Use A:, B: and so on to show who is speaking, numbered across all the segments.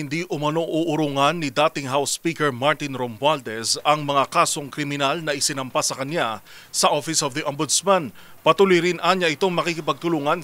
A: hindi umano uurungan ni dating House Speaker Martin Romualdez ang mga kasong kriminal na isinampa sa kanya sa Office of the Ombudsman. Patuloy rin anya itong makikipagtulungan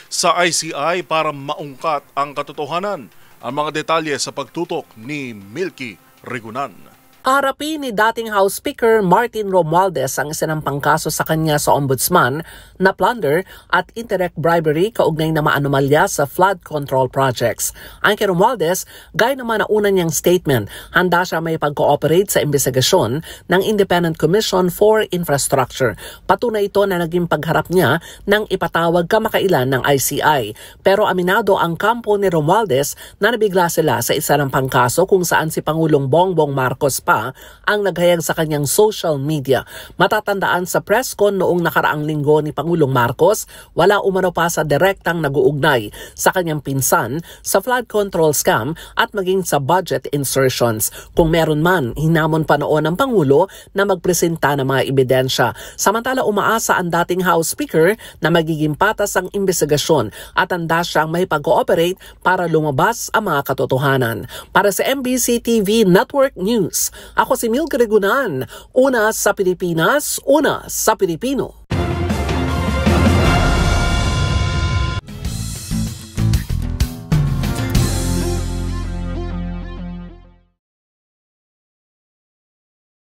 A: sa ICI para maungkat ang katotohanan. Ang mga detalye sa pagtutok ni Milky Rigunan.
B: Harapin ni dating House Speaker Martin Romualdez ang isinampang kaso sa kanya sa Ombudsman na plunder at indirect bribery kaugnay na maanomalya sa flood control projects. Ang kay Romualdez, gaya naman na una niyang statement, handa siya may pag-cooperate sa investigasyon ng Independent Commission for Infrastructure. Patunay ito na naging pagharap niya nang ipatawag kamakailan ng ICI. Pero aminado ang kampo ni Romualdez na nabigla sila sa isa ng pangkaso kung saan si Pangulong Bongbong Marcos pa ang naghayag sa kanyang social media. Matatandaan sa press con noong nakaraang linggo ni Pangulong Marcos, wala umano pa sa direktang nag-uugnay sa kanyang pinsan sa flood control scam at maging sa budget insertions. Kung meron man, hinamon pa noon ng Pangulo na magpresenta ng mga ebidensya. Samantala umaasa ang dating House Speaker na magiging patas ang investigasyon at handa siyang may pag-cooperate para lumabas ang mga katotohanan. Para sa MBC TV Network News, ako si Milky Rigunan, una sa Pilipinas, una sa Pilipino.